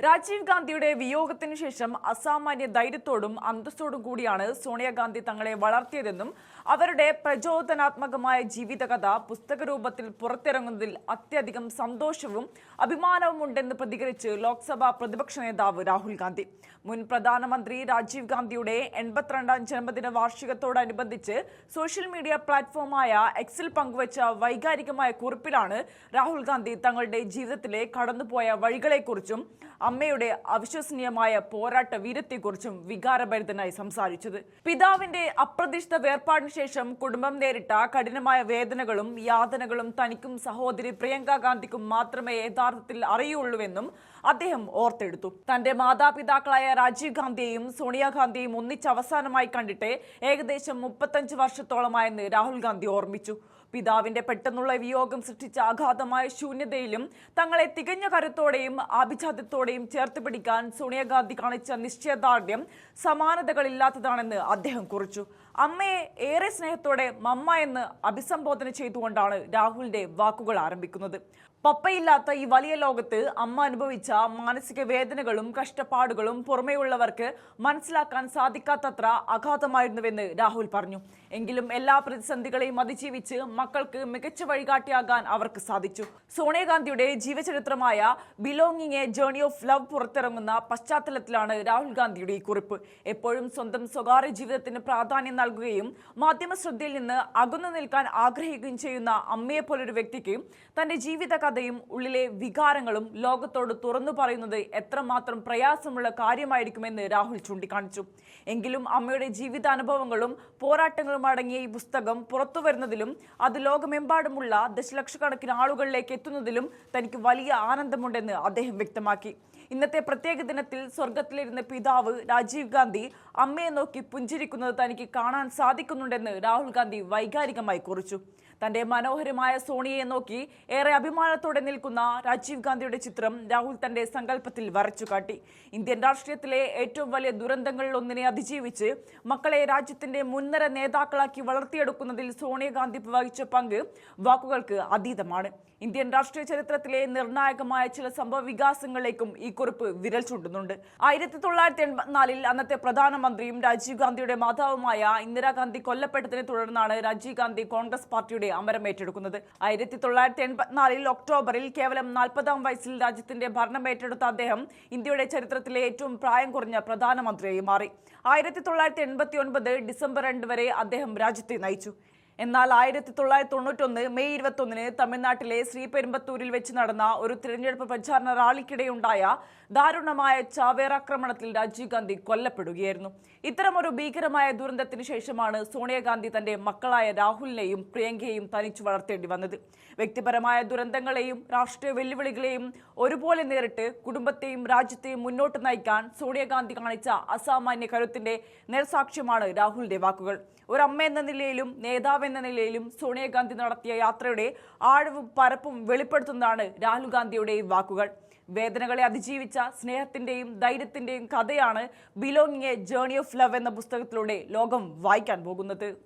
രാജീവ് ഗാന്ധിയുടെ വിയോഗത്തിനു ശേഷം അസാമാന്യ ധൈര്യത്തോടും അന്തസ്സോടും കൂടിയാണ് സോണിയാഗാന്ധി തങ്ങളെ വളർത്തിയതെന്നും അവരുടെ പ്രചോദനാത്മകമായ ജീവിതകഥ പുസ്തകരൂപത്തിൽ പുറത്തിറങ്ങുന്നതിൽ അത്യധികം സന്തോഷവും അഭിമാനവും ഉണ്ടെന്ന് പ്രതികരിച്ച് ലോക്സഭാ പ്രതിപക്ഷ നേതാവ് രാഹുൽ ഗാന്ധി. മുൻ പ്രധാനമന്ത്രി രാജീവ് ഗാന്ധിയുടെ 82ാം ജന്മദിന വാർഷികത്തോടനുബന്ധിച്ച് സോഷ്യൽ മീഡിയ പ്ലാറ്റ്ഫോമായ എക്സിൽ പങ്കുവച്ച വൈകാരികമായ കുറിപ്പിലാണ് രാഹുൽ ഗാന്ധി തങ്ങളുടെ ജീവിതത്തിലെ കടന്നുപോയ വഴികളെക്കുറിച്ചും അമ്മയുടെ അവിശ്വസനീയമായ പോരാട്ട വീരത്തെക്കുറിച്ചും വികാരഭരിതനായി സംസാരിച്ചത്. പിതാവിന്റെ അപ്രതീക്ഷിത വേർപാടിന് ശേഷം കുടുംബം നേരിട്ട കഠിനമായ വേദനകളും യാതനകളും തനിക്കും സഹോദരി പ്രിയങ്ക ഗാന്ധിക്കും മാത്രമേ യഥാർത്ഥത്തിൽ അറിയുള്ളൂവെന്നും അദ്ദേഹം ഓർത്തെടുത്തു. തന്റെ മാതാപിതാക്കളായ രാജീവ് ഗാന്ധിയെയും സോണിയാഗാന്ധിയെയും ഒന്നിച്ച് അവസാനമായി കണ്ടിട്ട് ഏകദേശം 35 വർഷത്തോളമായെന്ന് രാഹുൽ ഗാന്ധി ഓർമ്മിച്ചു. പിതാവിന്റെ പെട്ടെന്നുള്ള വിയോഗം സൃഷ്ടിച്ച അഗാധമായ ശൂന്യതയിലും തങ്ങളെ തികഞ്ഞ കരുത്തോടെയും ആഭിജാത്യത്തോടെയും ചേർത്ത് പിടിക്കാൻ സോണിയാഗാന്ധി കാണിച്ച നിശ്ചയദാർഢ്യം സമാനതകളില്ലാത്തതാണെന്ന് അദ്ദേഹം കുറിച്ചു. അമ്മയെ ഏറെ സ്നേഹത്തോടെ മമ്മ എന്ന് അഭിസംബോധന ചെയ്തുകൊണ്ടാണ് രാഹുലിന്റെ വാക്കുകൾ ആരംഭിക്കുന്നത്. പപ്പയില്ലാത്ത ഈ വലിയ ലോകത്ത് അമ്മ അനുഭവിച്ച മാനസിക വേദനകളും കഷ്ടപ്പാടുകളും പുറമെയുള്ളവർക്ക് മനസ്സിലാക്കാൻ സാധിക്കാത്തത്ര അഗാധമായിരുന്നുവെന്ന് രാഹുൽ പറഞ്ഞു. എങ്കിലും എല്ലാ പ്രതിസന്ധികളെയും അതിജീവിച്ച് മക്കൾക്ക് മികച്ച വഴികാട്ടിയാകാൻ അവർക്ക് സാധിച്ചു. സോണിയാഗാന്ധിയുടെ ജീവചരിത്രമായ belonging a journey of love പുറത്തിറങ്ങുന്ന പശ്ചാത്തലത്തിലാണ് രാഹുൽ ഗാന്ധിയുടെ ഈ കുറിപ്പ്. എപ്പോഴും സ്വന്തം സ്വകാര്യ ജീവിതത്തിന് പ്രാധാന്യം നൽകുകയും മാധ്യമ ശ്രദ്ധയിൽ നിന്ന് അകന്നു നിൽക്കാൻ ആഗ്രഹിക്കുകയും ചെയ്യുന്ന അമ്മയെപ്പോലൊരു വ്യക്തിക്ക് തന്റെ ജീവിതകഥയും ഉള്ളിലെ വികാരങ്ങളും ലോകത്തോട് തുറന്നു പറയുന്നത് എത്രമാത്രം പ്രയാസമുള്ള കാര്യമായിരിക്കുമെന്ന് രാഹുൽ ചൂണ്ടിക്കാണിച്ചു. എങ്കിലും അമ്മയുടെ ജീവിതാനുഭവങ്ങളും പോരാട്ടങ്ങളും അടങ്ങിയ ഈ പുസ്തകം പുറത്തു വരുന്നതിലും അത് ലോകമെമ്പാടുമുള്ള ദശലക്ഷക്കണക്കിന് ആളുകളിലേക്ക് എത്തുന്നതിലും തനിക്ക് വലിയ ആനന്ദമുണ്ടെന്ന് അദ്ദേഹം വ്യക്തമാക്കി. ഇന്നത്തെ പ്രത്യേക ദിനത്തിൽ സ്വർഗത്തിലിരുന്ന പിതാവ് രാജീവ് ഗാന്ധി അമ്മയെ നോക്കി പുഞ്ചിരിക്കുന്നത് തനിക്ക് കാണാൻ സാധിക്കുന്നുണ്ടെന്ന് രാഹുൽ ഗാന്ധി വൈകാരികമായി കുറിച്ചു. തന്റെ മനോഹരമായ സോണിയയെ നോക്കി ഏറെ അഭിമാനത്തോടെ നിൽക്കുന്ന രാജീവ് ഗാന്ധിയുടെ ചിത്രം രാഹുൽ തന്റെ സങ്കല്പത്തിൽ വരച്ചുകാട്ടി. ഇന്ത്യൻ രാഷ്ട്രീയത്തിലെ ഏറ്റവും വലിയ ദുരന്തങ്ങളിൽ ഒന്നിനെ അതിജീവിച്ച് മക്കളെ രാജ്യത്തിന്റെ മുൻനിര നേതാക്കളാക്കി വളർത്തിയെടുക്കുന്നതിൽ സോണിയാഗാന്ധി വഹിച്ച പങ്ക് വാക്കുകൾക്ക് അതീതമാണ്. ഇന്ത്യൻ രാഷ്ട്രീയ ചരിത്രത്തിലെ നിർണായകമായ ചില സംഭവ വികാസങ്ങളിലേക്കും ഈ കുറിപ്പ് വിരൽ ചൂണ്ടുന്നുണ്ട്. 1984 അന്നത്തെ പ്രധാനമന്ത്രിയും രാജീവ് ഗാന്ധിയുടെ മാതാവുമായ ഇന്ദിരാഗാന്ധി കൊല്ലപ്പെട്ടതിനെ തുടർന്നാണ് രാജീവ് ഗാന്ധി കോൺഗ്രസ് പാർട്ടിയുടെ അമരം ഏറ്റെടുക്കുന്നത്. 1984 ഒക്ടോബറിൽ കേവലം 40ാം വയസ്സിൽ രാജ്യത്തിന്റെ ഭരണം ഏറ്റെടുത്ത അദ്ദേഹം ഇന്ത്യയുടെ ചരിത്രത്തിലെ ഏറ്റവും പ്രായം കുറഞ്ഞ പ്രധാനമന്ത്രിയായി മാറി. 1989 ഡിസംബർ 2 വരെ അദ്ദേഹം രാജ്യത്തെ നയിച്ചു. എന്നാൽ 1991 മെയ് 21 തമിഴ്നാട്ടിലെ ശ്രീപെരുമ്പത്തൂരിൽ വെച്ച് നടന്ന ഒരു തിരഞ്ഞെടുപ്പ് പ്രചാരണ റാലിക്കിടെയുണ്ടായ ദാരുണമായ ചാവേറാക്രമണത്തിൽ രാജീവ് ഗാന്ധി കൊല്ലപ്പെടുകയായിരുന്നു. ഇത്തരമൊരു ഭീകരമായ ദുരന്തത്തിന് ശേഷമാണ് സോണിയാഗാന്ധി തന്റെ മക്കളായ രാഹുലിനെയും പ്രിയങ്കയെയും തനിച്ചു വളർത്തേണ്ടി വന്നത്. വ്യക്തിപരമായ ദുരന്തങ്ങളെയും രാഷ്ട്രീയ വെല്ലുവിളികളെയും ഒരുപോലെ നേരിട്ട് കുടുംബത്തെയും രാജ്യത്തെയും മുന്നോട്ട് നയിക്കാൻ സോണിയാഗാന്ധി കാണിച്ച അസാമാന്യ കരുത്തിന്റെ നേർസാക്ഷ്യമാണ് രാഹുലിന്റെ വാക്കുകൾ. ഒരമ്മ എന്ന നിലയിലും നേതാവ് എന്ന നിലയിലും സോണിയാഗാന്ധി നടത്തിയ യാത്രയുടെ ആഴവും പരപ്പും വെളിപ്പെടുത്തുന്നതാണ് രാഹുൽ ഗാന്ധിയുടെ ഈ വാക്കുകൾ. വേദനകളെ അതിജീവിച്ച സ്നേഹത്തിന്റെയും ധൈര്യത്തിന്റെയും കഥയാണ് belonging a journey of love എന്ന പുസ്തകത്തിലൂടെ ലോകം വായിക്കാൻ പോകുന്നത്.